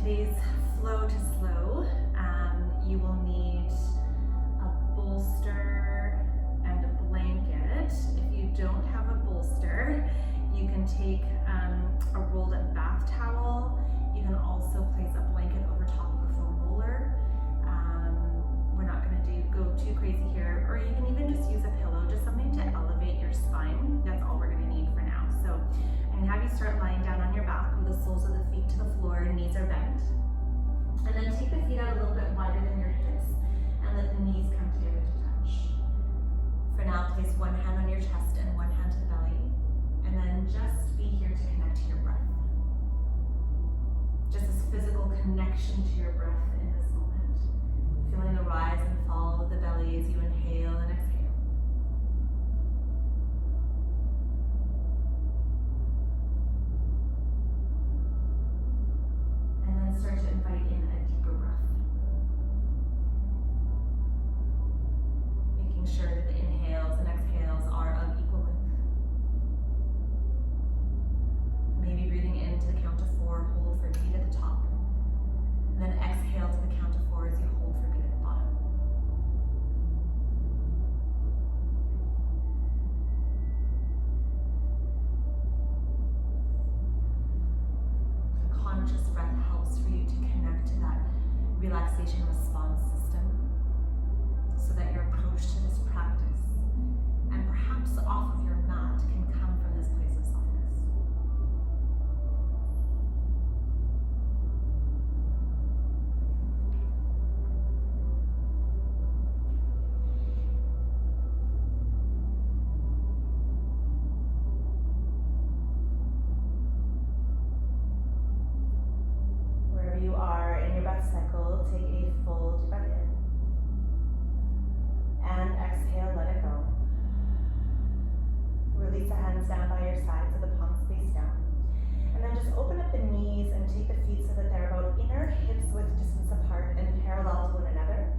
today's flow to slow, you will need a bolster and a blanket. If you don't have a bolster, you can take a rolled up bath towel. You can also place a blanket over top of a foam roller. We're not going to go too crazy here, or you can even just use a pillow, just something to elevate your spine. That's all we're going to need for now. So I'm going to have you start lying down on your back with the soles of the feet to the floor, knees are bent. And then take the feet out a little bit wider than your hips and let the knees come together to touch. For now, place one hand on your chest and one hand to the belly. And then just be here to connect to your breath. Just this physical connection to your breath in this moment. Feeling the rise and fall of the belly as you inhale and exhale. And then start to invite in a deeper breath. Making sure that the inhales and exhales are of equal length. Maybe breathing in to the count of 4, hold for beat at the top. And then exhale to the count of 4 as you hold for beat at the bottom. A conscious breath helps for you to connect to that relaxation response system so that your approach to this practice and perhaps off of your mat can come from this place of softness. Wherever you are in your breath cycle, take a full deep breath in. And exhale, let it go. Release the hands down by your sides so the palms face down. And then just open up the knees and take the feet so that they're about inner hips width distance apart and parallel to one another.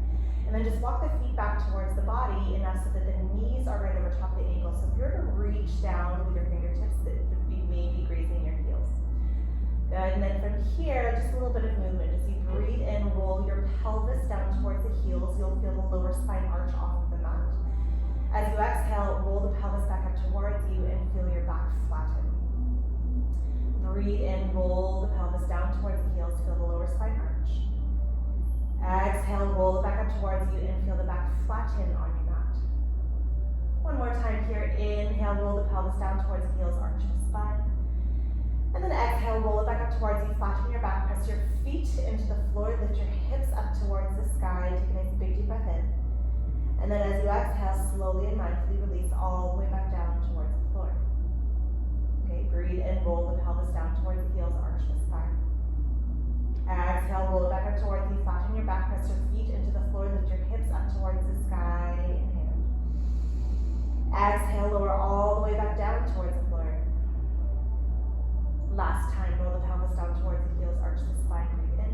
And then just walk the feet back towards the body enough so that the knees are right over top of the ankles. So if you were to reach down with your fingertips, that would be maybe grazing your heels. Good, and then from here, just a little bit of movement. As you breathe in, roll your pelvis down towards the heels. You'll feel the lower spine arch off of the mat. As you exhale, roll the pelvis back up towards you and feel your back flatten. Breathe in, roll the pelvis down towards the heels, feel the lower spine arch. Exhale, roll it back up towards you and feel the back flatten on your mat. One more time here, inhale, roll the pelvis down towards the heels, arch the spine. And then exhale, roll it back up towards you, flatten your back, press your feet into the floor, lift your hips up towards the sky, take a nice big deep breath in. And then as you exhale, slowly and mindfully release all the way back down towards the floor. Okay, breathe in, roll the pelvis down towards the heels, arch the spine. Exhale, roll it back up towards you, flatten your back, press your feet into the floor, lift your hips up towards the sky, inhale. Exhale, lower all the way back down towards the floor. Last time, roll the pelvis down towards the heels, arch the spine, breathe in.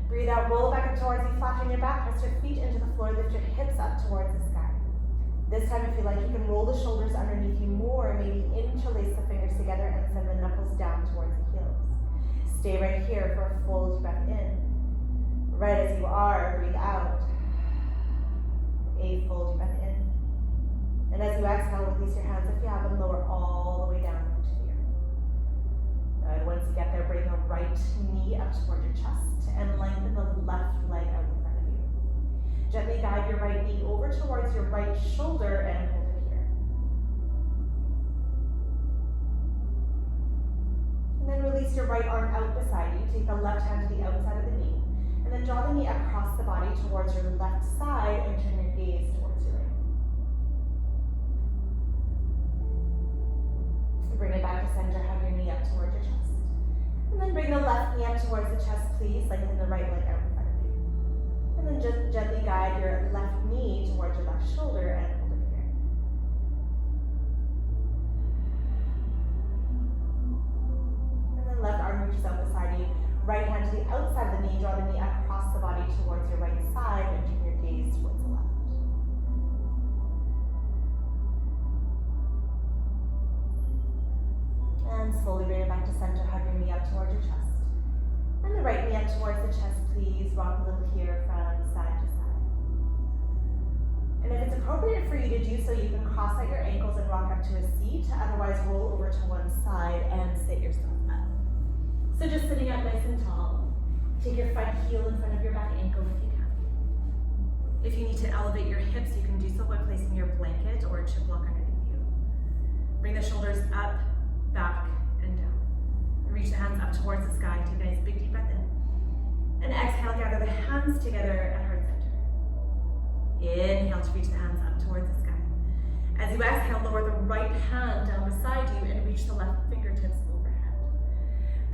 Breathe out, roll it back up towards you, flatten your back, press your feet into the floor, lift your hips up towards the sky. This time, if you like, you can roll the shoulders underneath you more, maybe interlace the fingers together and send the knuckles down towards the heels. Stay right here for a full deep breath in. Right as you are, breathe out. A full deep breath in. And as you exhale, release your hands if you have them, lower all the way down to the earth. Good. Once you get there, bring the right knee up toward your chest and lengthen the left leg out in front of you. Gently guide your right knee over towards your right shoulder and hold it here. And then release your right arm out beside you. Take the left hand to the outside of the knee. And then draw the knee across the body towards your left side and turn your gaze towards your right. Bring it back to center, hug your knee up towards your chest. And then bring the left knee up towards the chest, please, lengthen the right leg out in front of you. And then just gently guide your left knee towards your left shoulder and hold it here. And then left arm reaches out beside you. Right hand to the outside of the knee, draw the knee across the body towards your right side and turn your gaze towards the left. And slowly bring it back to center, hug your knee up towards your chest. And the right knee the chest, please rock a little here from side to side. And if it's appropriate for you to do so, you can cross out your ankles and rock up to a seat. Otherwise, roll over to one side and sit yourself up. So just sitting up nice and tall. Take your front heel in front of your back ankle if you can. If you need to elevate your hips, you can do so by placing your blanket or a chip block underneath you. Bring the shoulders up, back, and down. Reach the hands up towards the sky. Take a nice big deep breath in. And exhale, gather the hands together at heart center. Inhale to reach the hands up towards the sky. As you exhale, lower the right hand down beside you and reach the left fingertips overhead.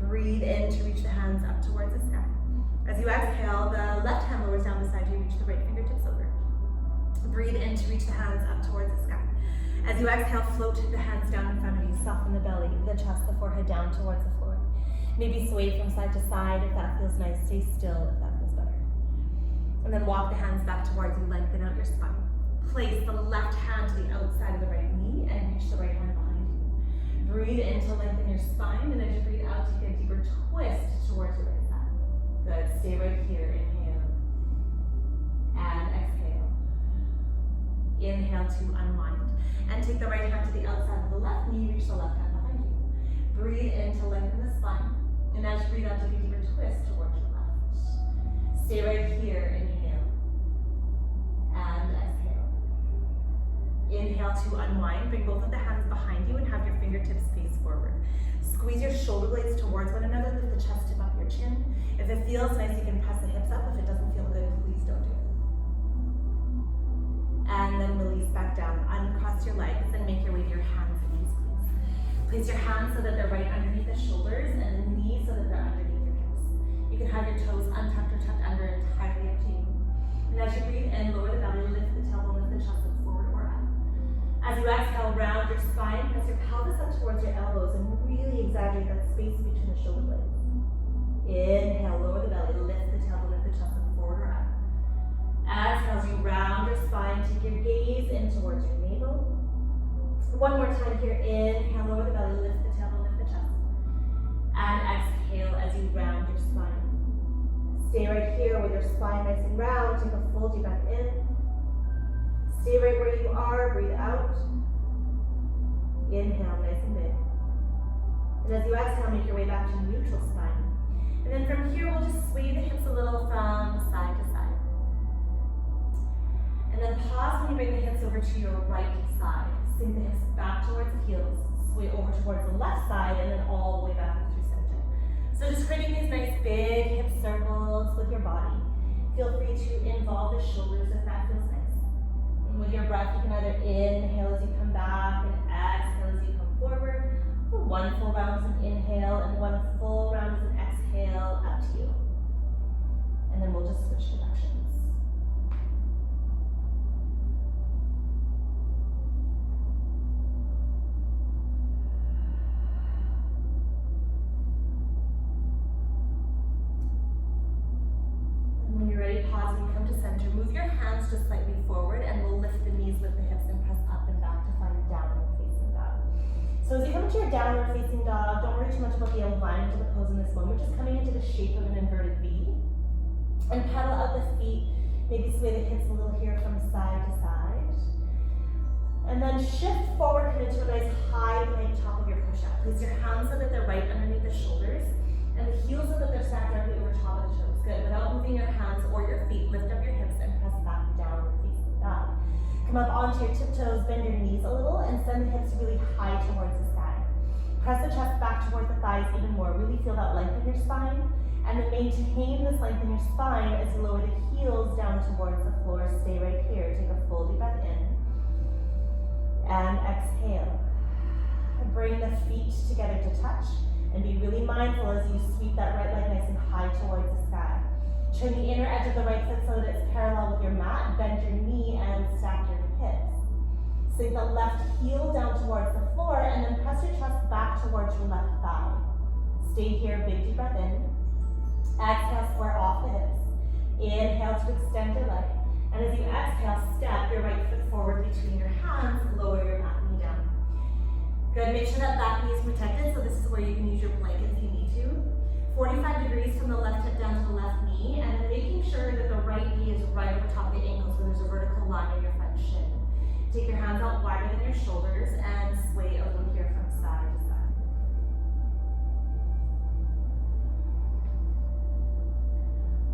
Breathe in to reach the hands up towards the sky. As you exhale, the left hand lowers down beside you, reach the right fingertips over. Breathe in to reach the hands up towards the sky. As you exhale, float the hands down in front of you, soften the belly, the chest, the forehead down towards the floor. Maybe sway from side to side if that feels nice. Stay still if that feels better. And then walk the hands back towards you, lengthen out your spine. Place the left hand to the outside of the right knee and reach the right hand behind you. Breathe in to lengthen your spine, and as you breathe out, take a deeper twist towards your right side. Good, stay right here, inhale. And exhale. Inhale to unwind. And take the right hand to the outside of the left knee, reach the left hand behind you. Breathe in to lengthen the spine. And as you breathe out, take a deeper twist towards your left. Stay right here, inhale. And exhale. Inhale to unwind. Bring both of the hands behind you and have your fingertips face forward. Squeeze your shoulder blades towards one another, lift the chest, tip up your chin. If it feels nice, you can press the hips up. If it doesn't feel good, please don't do it. And then release back down. Uncross your legs and make your way to your hands and knees, please. Place your hands so that they're right underneath the shoulders and the knees so that they're underneath your hips. You can have your toes untucked or tucked under, entirely up to you. And as you breathe in, lower the belly, lift the tailbone, lift the chest, look forward or up. As you exhale, round your spine, press your pelvis up towards your elbows and really exaggerate that space between the shoulder blades. Inhale, lower the belly, lift the tailbone, lift the chest, look forward or up. Exhale, as you round your spine, take your gaze in towards your navel. One more time here, inhale, lower the belly, lift the tailbone, lift the chest. And exhale as you round your spine. Stay right here with your spine nice and round, take a full deep breath in. Stay right where you are, breathe out. Inhale, nice and big. And as you exhale, make your way back to neutral spine. And then from here, we'll just sway the hips a little from side to side. And then pause when you bring the hips over to your right side. Sink the hips back towards the heels, sway over towards the left side, and then all the way back through center. So just creating these nice big hip circles with your body. Feel free to involve the shoulders if that feels nice. And with your breath, you can either inhale as you come back and exhale as you come forward, or one full round as an inhale and one full round as an exhale, up to you. And then we'll just switch directions. Pause when you come to center. Move your hands just slightly forward and we'll lift the knees, lift the hips, and press up and back to find downward facing dog. So as you come into your downward facing dog, don't worry too much about the alignment of the pose in this one. We're just coming into the shape of an inverted V. And pedal out the feet. Maybe sway the hips a little here from side to side. And then shift forward, come into a nice high plank top of your push-up. Place your hands so that they're right underneath the shoulders and the heels so that they're stacked directly over top of the toes. Good. Without moving your hands or your feet, lift up your hips and press back down, facing dog. Come up onto your tiptoes, bend your knees a little, and send the hips really high towards the sky. Press the chest back towards the thighs even more. Really feel that length in your spine, and then maintain this length in your spine as you lower the heels down towards the floor. Stay right here. Take a full deep breath in, and exhale. Bring the feet together to touch. And be really mindful as you sweep that right leg nice and high towards the sky. Turn the inner edge of the right foot so that it's parallel with your mat. Bend your knee and stack your hips. Sink the left heel down towards the floor and then press your chest back towards your left thigh. Stay here, big deep breath in. Exhale, square off the hips. Inhale to extend your leg. And as you exhale, step your right foot forward between your hands, lower your back knee down. Good, make sure that back knee is protected, so this is where you can use your blanket if you need to. 45 degrees from the left hip down to the left knee. line in your front shin. Take your hands out wider than your shoulders and sway a little here from side to side.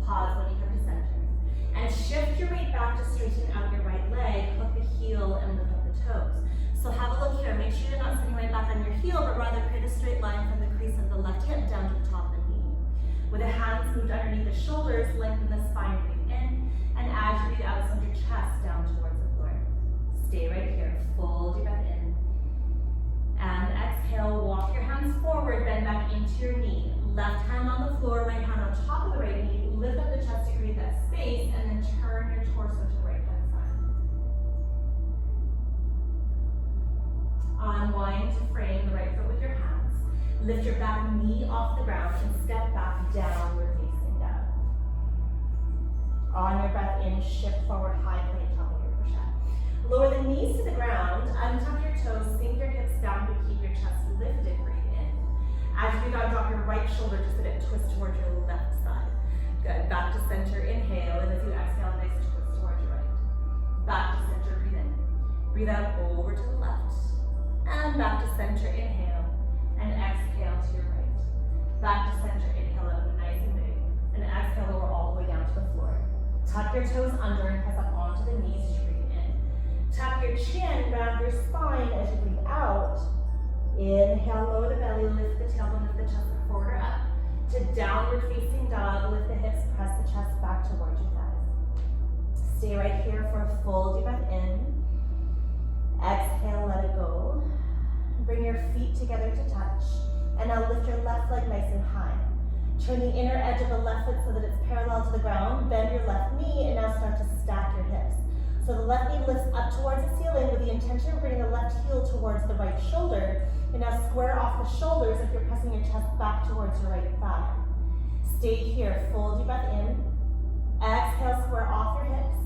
Pause when you come to center. And shift your weight back to straighten out your right leg, hook the heel and lift up the toes. So have a look here. Make sure you're not sitting right back on your heel, but rather create a straight line from the crease of the left hip down to the top of the knee. With the hands moved underneath the shoulders, lengthen the spine, breathe in. And as you breathe out, send your chest down towards the floor. Stay right here. Full deep breath in. And exhale, walk your hands forward, bend back into your knee. Left hand on the floor, right hand on top of the right knee. Lift up the chest to create that space, and then turn your torso to the right hand side. Unwind to frame the right foot with your hands. Lift your back knee off the ground and step back downward facing down. On your breath in, shift forward, high plank, top of your push-up. Lower the knees to the ground, untuck your toes, sink your hips down, but keep your chest lifted, breathe in. As you breathe out, drop your right shoulder just a bit, twist towards your left side. Good, back to center, inhale, and as you exhale, nice twist towards your right. Back to center, breathe in. Breathe out over to the left. And back to center, inhale, and exhale to your right. Back to center, inhale out, nice and big. And exhale, lower all the way down to the floor. Tuck your toes under and press up onto the knees as you breathe in. Tap your chin, round your spine as you breathe out. Inhale, lower the belly, lift the tailbone, lift the chest forward or up. To downward facing dog, lift the hips, press the chest back towards your thighs. Stay right here for a full deep breath in. Exhale, let it go. Bring your feet together to touch. And now lift your left leg nice and high. Turn the inner edge of the left foot so that it's parallel to the ground. Bend your left knee and now start to stack your hips. So the left knee lifts up towards the ceiling with the intention of bringing the left heel towards the right shoulder. And now square off the shoulders if you're pressing your chest back towards your right thigh. Stay here, full deep breath in. Exhale, square off your hips.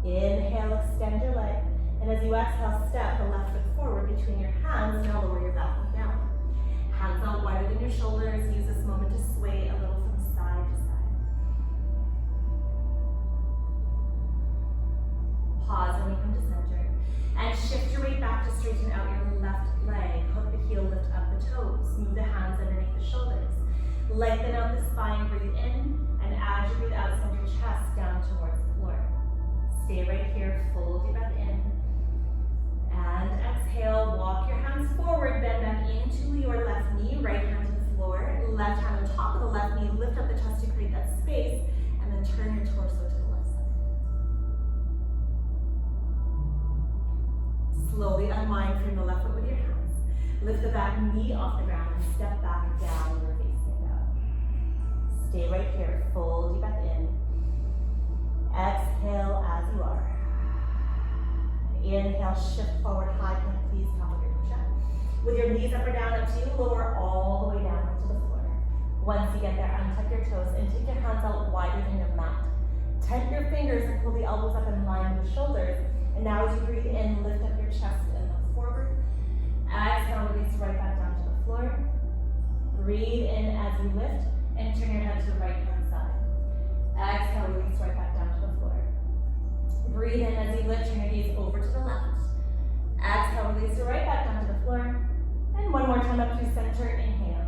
Inhale, extend your leg. And as you exhale, step the left foot forward between your hands. Now lower your back leg down. Hands out wider than your shoulders. Use this moment to sway a little from side to side. Pause when you come to center. And shift your weight back to straighten out your left leg. Hook the heel, lift up the toes. Move the hands underneath the shoulders. Lengthen out the spine, breathe in. And as you breathe out, send your chest down towards the floor. Stay right here, full deep breath in. And exhale, walk your hands forward, bend back into your left knee, right hand to the floor. Left hand on top of the left knee, lift up the chest to create that space. And then turn your torso to the left side. Slowly unwind from the left foot with your hands. Lift the back knee off the ground and step back down, you're facing down. Stay right here, full deep breath in. Exhale as you are. Inhale, shift forward, high plank, please, top of your push-up. With your knees up or down, up to you, lower all the way down to the floor. Once you get there, untuck your toes and take your hands out wider than your mat. Tent your fingers and pull the elbows up in line with the shoulders. And now as you breathe in, lift up your chest and look forward. Exhale, release right back down to the floor. Breathe in as you lift and turn your head to the right hand side. Exhale, release right back down to the floor. Breathe in as you lift, turn your gaze over to the left. Exhale, release it right back down to the floor. And one more time up through center, inhale.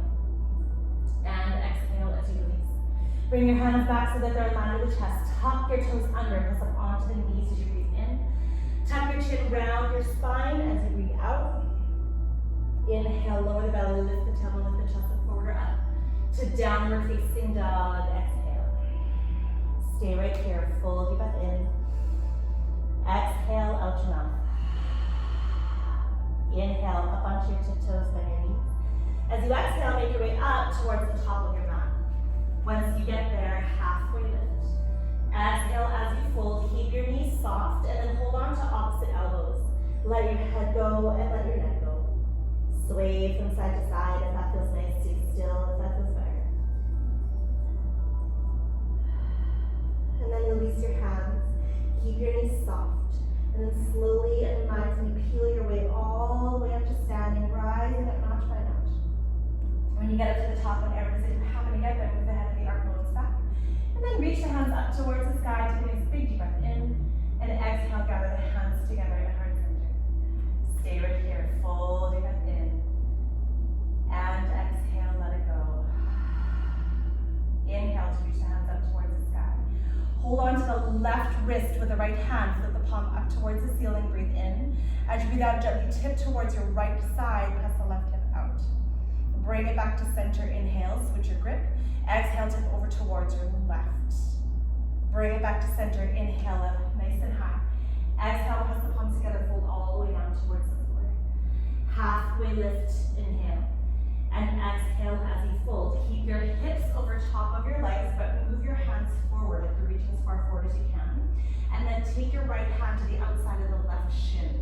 And exhale as you release. Bring your hands back so that they're aligned with the chest. Tuck your toes under, press up onto the knees as you breathe in. Tuck your chin round your spine as you breathe out. Inhale, lower the belly, lift the tailbone, lift the chest up forward or up. To downward facing dog, exhale. Stay right here, full deep breath in. Exhale, out your mouth. Inhale, up onto your tiptoes, bend your knees. As you exhale, make your way up towards the top of your mat. Once you get there, halfway lift. Exhale as you fold, keep your knees soft, and then hold on to opposite elbows. Let your head go and let your neck go. Sway from side to side if that feels nice. Stay still if that feels better. And then release your hands. Keep your knees soft. And then slowly and mindfully peel your way all the way up to standing, rising up notch by notch. When you get up to the top, whenever decision you happen to get there, move the head of the arm back. And then reach the hands up towards the sky, take a nice big deep breath in. And exhale, gather Hold on to the left wrist with the right hand. Flip the palm up towards the ceiling. Breathe in. As you breathe out, gently tip towards your right side. Press the left hip out. Bring it back to center. Inhale, switch your grip. Exhale, tip over towards your left. Bring it back to center. Inhale up, nice and high. Exhale, press the palms together. Fold all the way down towards the floor. Halfway lift. Inhale. And exhale as you fold. Keep your hips over top of your legs, but move your hands forward if you're reaching as far forward as you can. And then take your right hand to the outside of the left shin.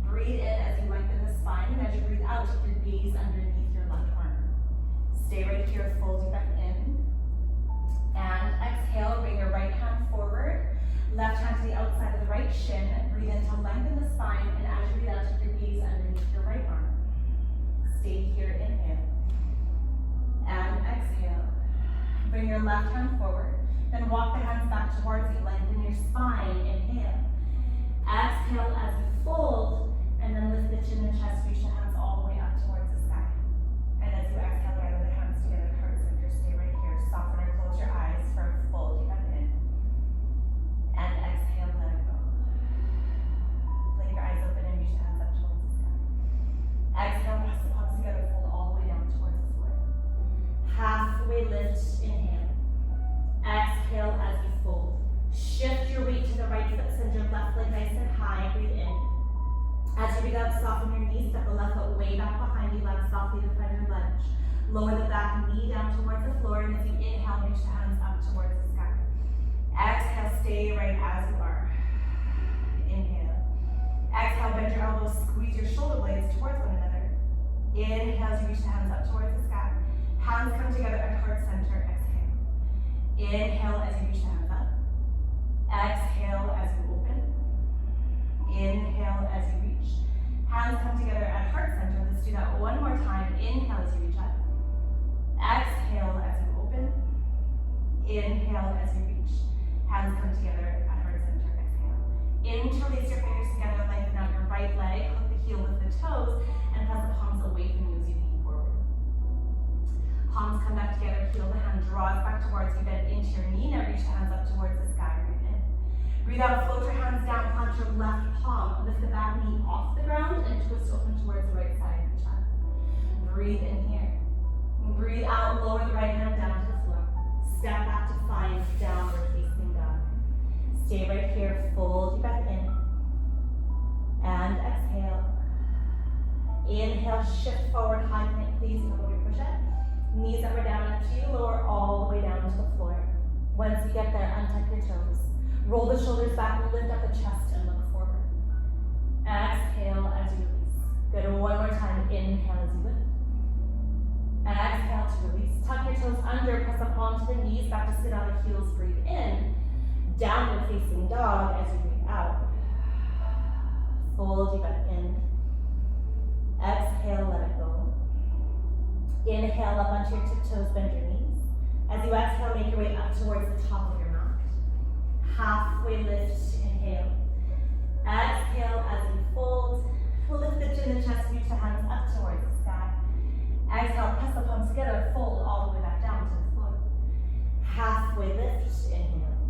Breathe in as you lengthen the spine, and as you breathe out, keep your gaze underneath your left arm. Stay right here, fold your back in. And exhale, bring your right hand forward. Left hand to the outside of the right shin. Breathe in to lengthen the spine, and as you breathe out, keep your gaze underneath your right arm. Stay here, inhale. And exhale. Bring your left hand forward. Then walk the hands back towards you. Lengthen your spine. Inhale. Exhale as you fold. And then lift the chin and chest. Reach the hands all the way up towards the sky. And as you exhale, gather the hands together. Heart center. Stay right here. Soften or close your eyes for a full deep breath in. And exhale, let it go. Blink your eyes open and reach the hands up towards the sky. Exhale, press the palms together. Fold all the way down towards the floor. Halfway lift, inhale. Exhale as you fold. Shift your weight to the right foot, send your left leg nice and high, breathe in. As you breathe out, soften your knees, step the left foot way back behind you, land softly to find your lunge. Lower the back knee down towards the floor, and as you inhale, reach the hands up towards the sky. Exhale, stay right as you are. Inhale. Exhale, bend your elbows, squeeze your shoulder blades towards one another. Inhale as you reach the hands up towards the sky. Hands come together at heart center. Exhale. Inhale as you reach the hands up. Exhale as you open. Inhale as you reach. Hands come together at heart center. Let's do that one more time. Inhale as you reach up. Exhale as you open. Inhale as you reach. Hands come together at heart center. Exhale. Interlace your fingers together. Lengthen out your right leg. Hook the heel with the toes. And press the palms away from you as you lean forward. Palms come back together. Heel the hand draws back towards you. Bend into your knee. Now reach the hands up towards the sky. Breathe in. Breathe out. Float your hands down. Plant your left palm. Lift the back knee off the ground and twist open towards the right side of the chest. Breathe in here. Breathe out. Lower the right hand down to the floor. Step back to find downward facing dog. Stay right here. Fold your breath in. And exhale. Inhale. Shift forward. High plank, please. Over your push-up. Knees up or down, up to you, lower all the way down to the floor. Once you get there, untuck your toes. Roll the shoulders back, lift up the chest, and look forward. Exhale as you release. Good, one more time. Inhale as you lift. And exhale to release. Tuck your toes under, press up onto the knees, back to sit on the heels, breathe in. Downward facing dog as you breathe out. Fold your breath in. Exhale, let it go. Inhale up onto your tiptoes, bend your knees. As you exhale, make your way up towards the top of your mat. Halfway lift, inhale. Exhale as you fold. Lift the chin and chest, reach the hands up towards the sky. Exhale, press the palms together, fold all the way back down to the floor. Halfway lift, inhale.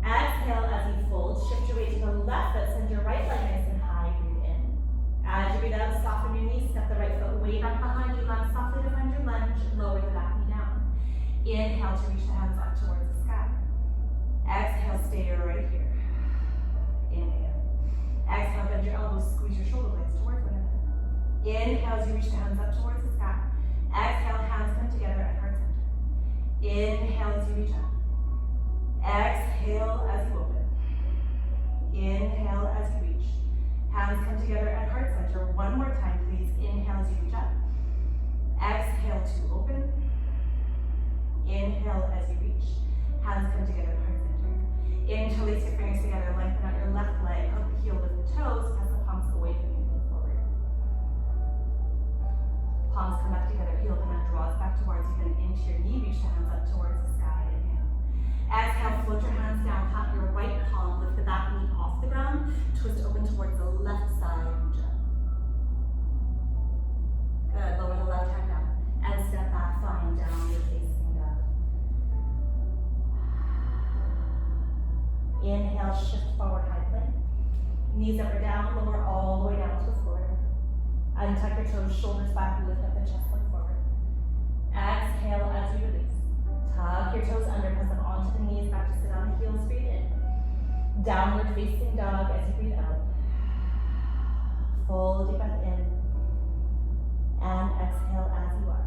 Exhale as you fold. Shift your weight to the left foot, send your right leg nice and high, breathe in. As you breathe out, soften your knees, step the right foot way back behind you, land softly to find your lunge, lower the back knee down. Inhale to reach the hands up towards the sky. Exhale, stay right here. Inhale. Exhale, bend your elbows, squeeze your shoulder blades towards one another. Inhale as you reach the hands up towards the sky. Exhale, hands come together at heart center. Inhale as you reach up. Exhale as you open. Inhale as you reach. Hands come together at heart center. One more time, please. Inhale as you reach up. Exhale to open. Inhale as you reach. Hands come together at heart center. Interlace your fingers together. Lengthen out your left leg. Hook the heel with the toes. Press the palms away from you. Move forward. Palms come back together. Heel the hand draws back towards you. Then into your knee. Reach the hands up towards the sky. Inhale. Exhale. Float your hands down. Plant your right palm. Lift the back knee off the ground. Twist open towards the left side. Good. Lower the left hand down. And step back. Find downward facing dog. Inhale, shift forward, high plank. Knees up or down, lower all the way down to the floor. Untuck your toes, shoulders back, lift up the chest, look forward. Exhale as you release. Tuck your toes under, press up onto the knees, back to sit on the heels, breathe in. Downward facing dog as you breathe out. Full deep breath in. And exhale as you are.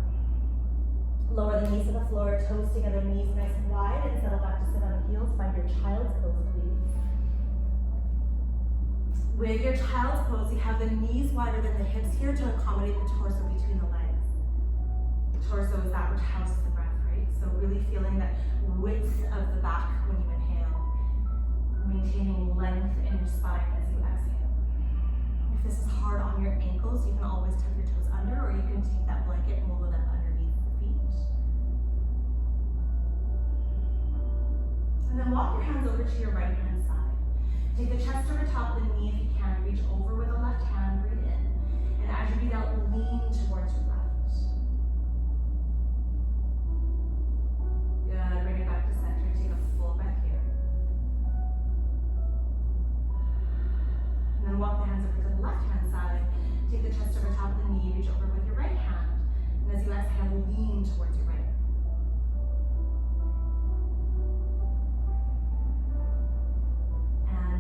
Lower the knees to the floor, toes together, knees nice and wide, and settle back to sit on the heels. Find your child's pose, please. With your child's pose, you have the knees wider than the hips here to accommodate the torso between the legs. The torso is that which houses the breath, right? So really feeling that width of the back when you inhale, maintaining length in your spine as you exhale. If this is hard on your ankles, you can always tuck your toes under, or you can take that blanket and roll it up underneath the feet. And then walk your hands over to your right hand side. Take the chest over top of the knee if you can. Reach over with the left hand, breathe in. And as you breathe out, lean towards your left. Good, bring it back to center. Take a full breath here. And then walk the hands over to the left hand side. Take the chest over top of the knee, reach over with your right hand. And as you exhale, lean towards your right.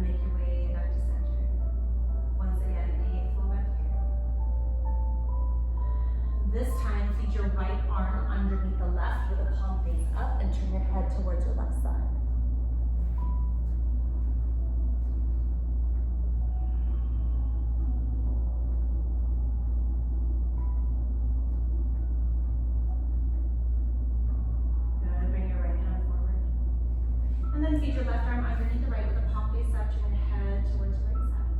Make your way back to center. Once again, a full breath here. This time, feed your right arm underneath the left with the palm face up and turn your head towards your left side. Good, bring your right hand forward. And then feed your left arm underneath the right with the palm face up, turn your head towards the right side.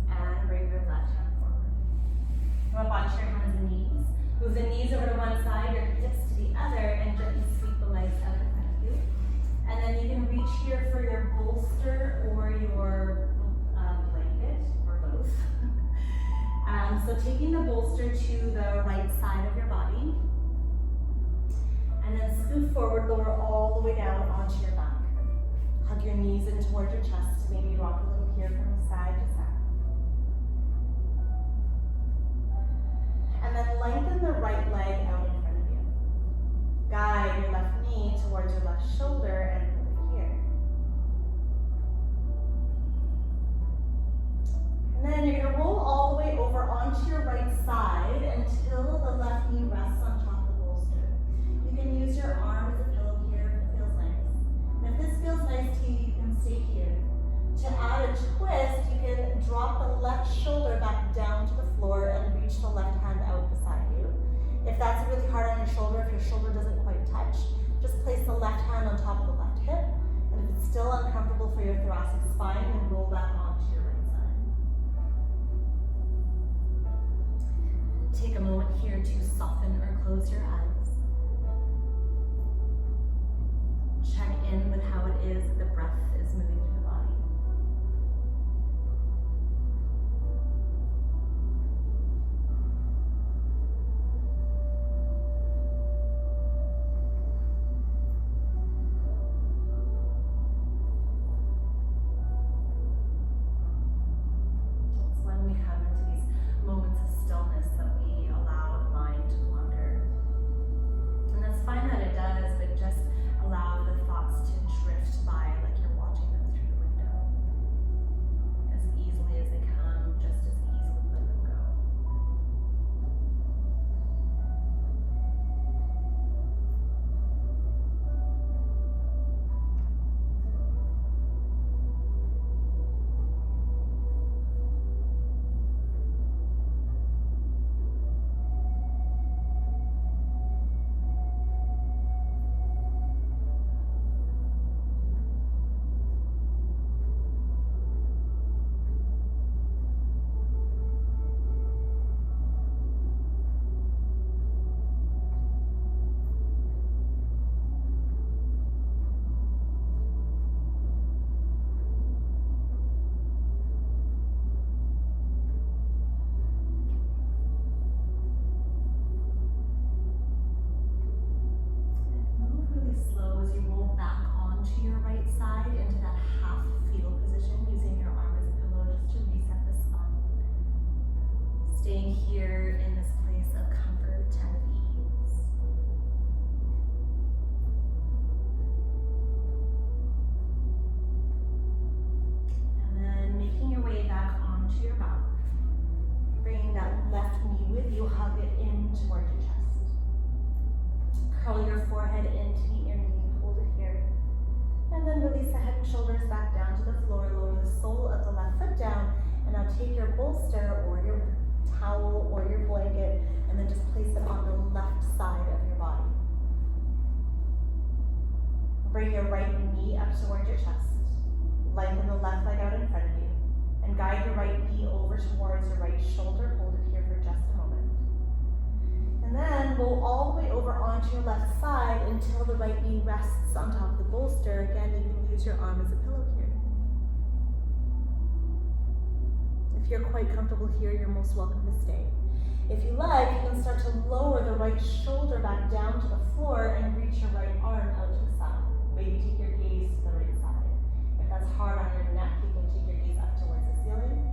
And bring your left hand forward. Come up onto your hands and knees. Move the knees over to one side, your hips to the other, and gently sweep the legs out in front of you. And then you can reach here for your bolster or your blanket, or both. So taking the bolster to the right side of your body, and then scoot forward, lower all the way down onto your back. Hug your knees in towards your chest, maybe rock a little here from side to side. And then lengthen the right leg out in front of you. Guide your left knee towards your left shoulder and put it here. And then you're going to roll all the way over onto your right side until the left knee rests on top of the bolster. You can use your arm as a pillow here if it feels nice. And if this feels nice to you, you can stay here. To add a twist, you can drop the left shoulder back down to the floor and reach the left hand out beside you. If that's really hard on your shoulder, if your shoulder doesn't quite touch, just place the left hand on top of the left hip. And if it's still uncomfortable for your thoracic spine, then roll back onto your right side. Take a moment here to soften or close your eyes. Check in with how it is that the breath is moving through the body. It's when we come into these moments of stillness that we allow the mind to wander. And that's fine that it does, but just allow the thoughts to drift by like you're watching them through the window. here in this place of comfort and ease. And then making your way back onto your back. Bringing that left knee with you, hug it in towards your chest. Curl your forehead in to meet your knee, hold it here. And then release the head and shoulders back down to the floor, lower the sole of the left foot down, and now take your bolster or your towel or your blanket and then just place it on the left side of your body. Bring your right knee up towards your chest. Lengthen the left leg out in front of you. And guide your right knee over towards your right shoulder. Hold it here for just a moment. And then roll all the way over onto your left side until the right knee rests on top of the bolster. Again, you can use your arm as a pillow here. If you're quite comfortable here, you're most welcome to stay. If you like, you can start to lower the right shoulder back down to the floor and reach your right arm out to the side. Maybe take your gaze to the right side. If that's hard on your neck, you can take your gaze up towards the ceiling.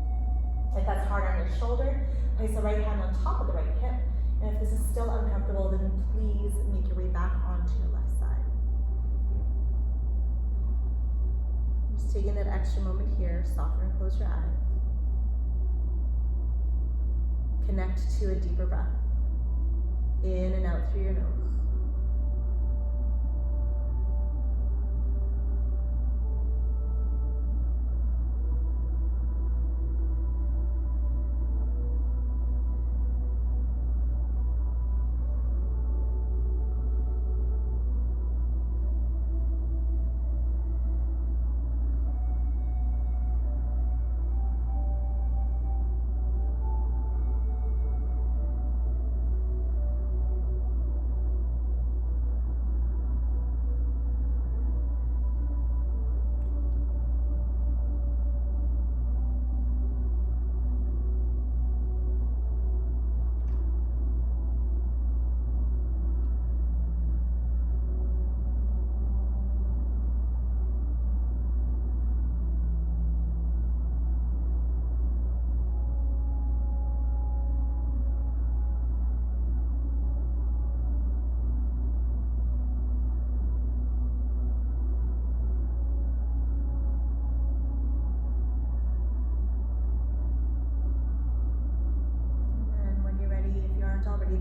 If that's hard on your shoulder, place the right hand on top of the right hip. And if this is still uncomfortable, then please make your way back onto your left side. Just taking that extra moment here, soften and close your eyes. Connect to a deeper breath. In and out through your nose.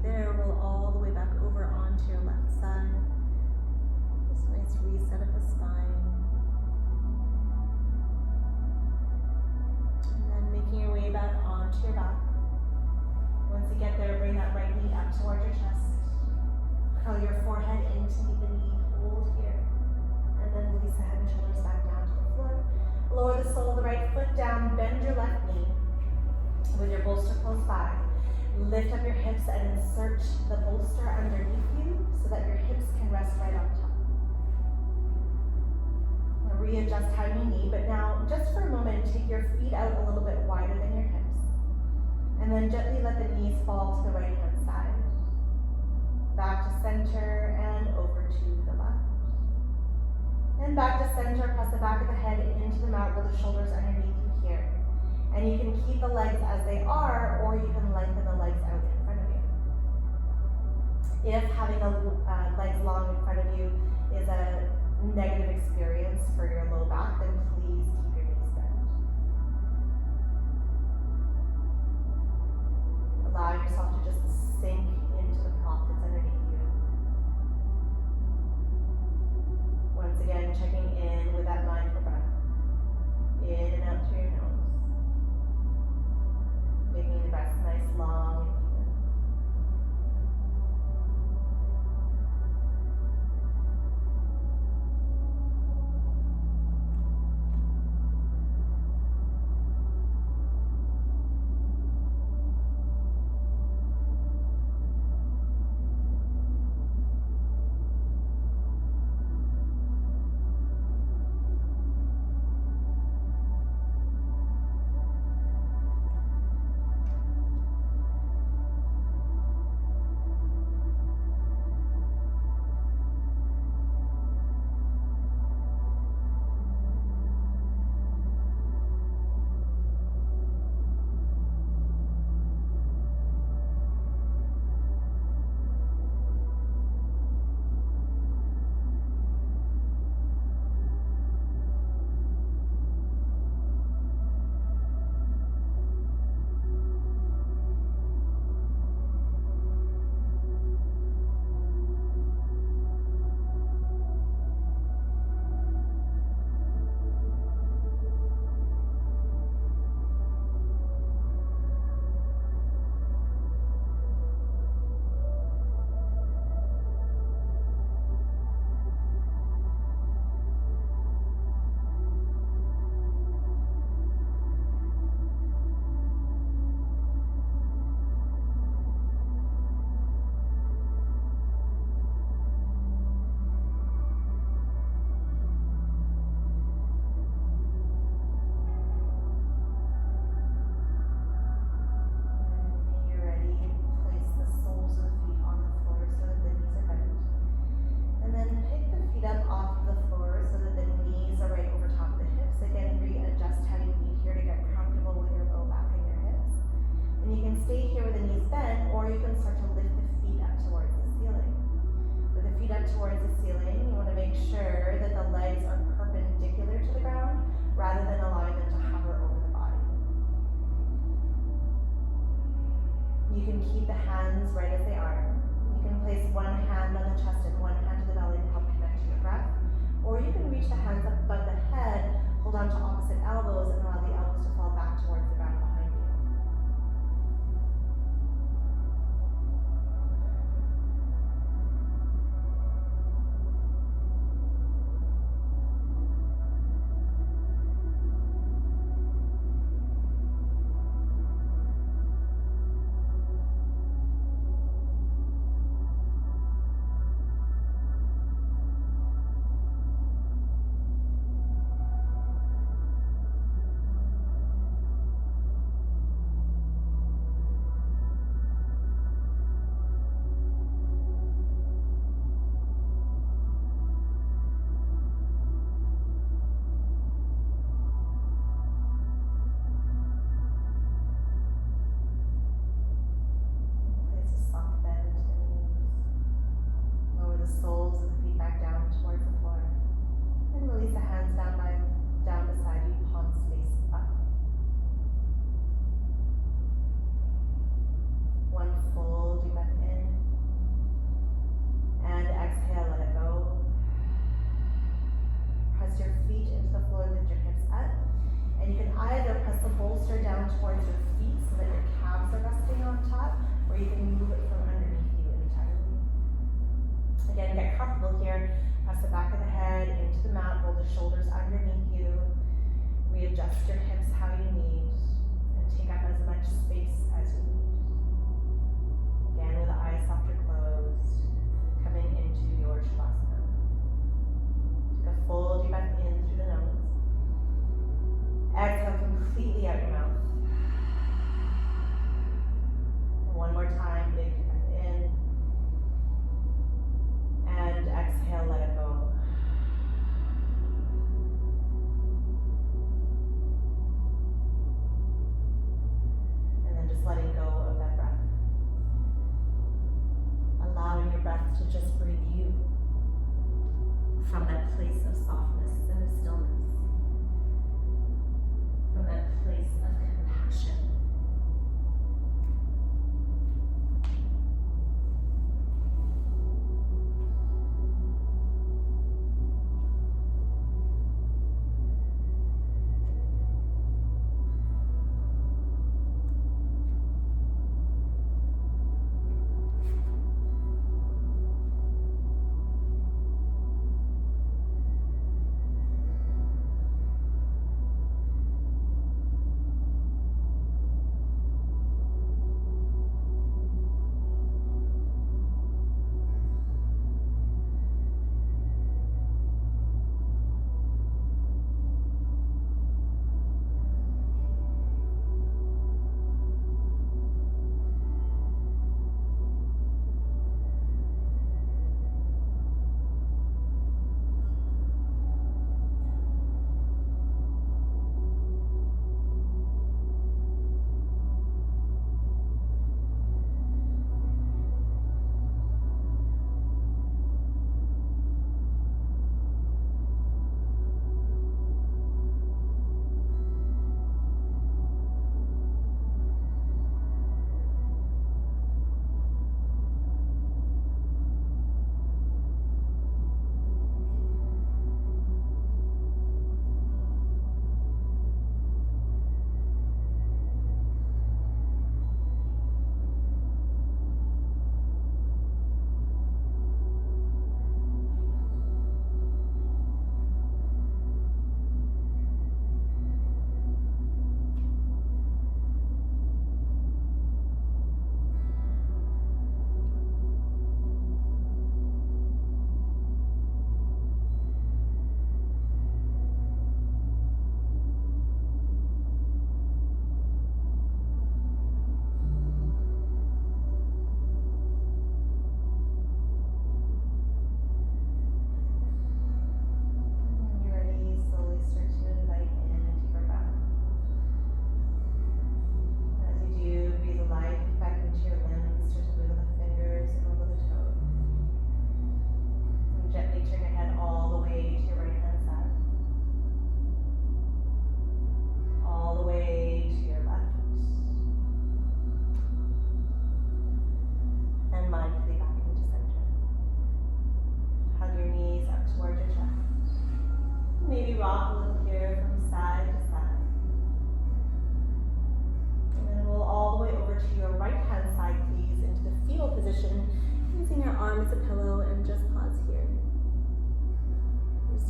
There, roll all the way back over onto your left side. Just a nice reset of the spine. And then making your way back onto your back. Once you get there, bring that right knee up towards your chest. Curl your forehead in to meet the knee, hold here. And then release the head and shoulders back down to the floor. Lower the sole of the right foot down, bend your left knee with your bolster close by. Lift up your hips and insert the bolster underneath you so that your hips can rest right on top. Now readjust how you need, but now just for a moment, take your feet out a little bit wider than your hips. And then gently let the knees fall to the right hand side. Back to center and over to the left. And back to center, press the back of the head into the mat with the shoulders underneath you here. And you can keep the legs as they are, or you can lengthen the legs out in front of you. If having the legs long in front of you is a negative experience for your low back, then please keep your knees bent. Allow yourself to just sink into the prop that's underneath you. Once again, checking in with that mindful breath. In and out through your nose. Making the breath nice, long, and even. You can keep the hands right as they are. You can place one hand on the chest and one hand to the belly to help connect to your breath. Or you can reach the hands up above the head, hold on to opposite elbows, and allow the elbows to fall back towards the ground behind you. Soles of the feet back down towards the floor. And release the hands down beside you, palms face up. One full deep breath in. And exhale, let it go. Press your feet into the floor, lift your hips up. And you can either press the bolster down towards your feet so that your calves are resting on top, or you can move it from underneath you entirely. Again, get comfortable here. Press the back of the head into the mat, roll the shoulders underneath you. Readjust your hips how you need, and take up as much space as you need. Again, with the eyes softer closed, coming into your Shavasana. Take a full deep breath in through the nose. Exhale completely out your mouth. One more time, big deep breath in. And exhale, let it go.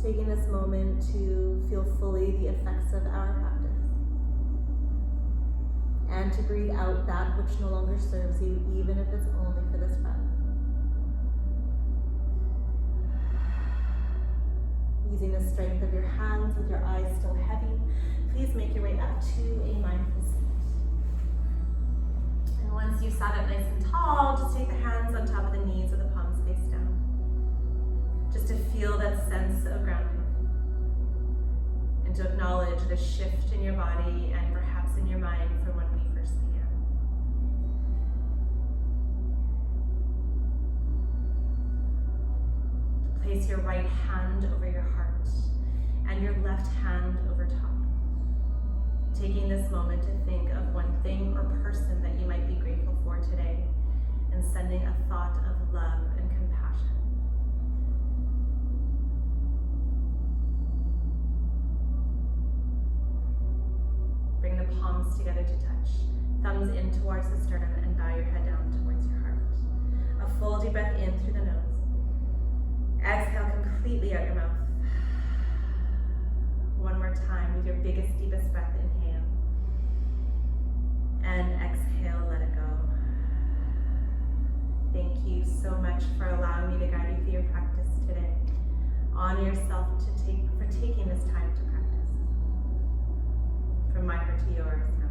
Taking this moment to feel fully the effects of our practice. And to breathe out that which no longer serves you, even if it's only for this breath. Using the strength of your hands with your eyes still heavy, please make your way up to a mindful seat. And once you've sat up nice and tall, just take the hands on top of the knees with the palms face down. Just to feel that sense of grounding. And to acknowledge the shift in your body and perhaps in your mind from when we first began. Place your right hand over your heart and your left hand over top. Taking this moment to think of one thing or person that you might be grateful for today and sending a thought of love and compassion. Bring the palms together to touch, thumbs in towards the sternum, and bow your head down towards your heart. A full deep breath in through the nose. Exhale completely out your mouth. One more time with your biggest, deepest breath. Inhale. And exhale, let it go. Thank you so much for allowing me to guide you through your practice today. Honor yourself for taking this time to practice. From my heart to yours.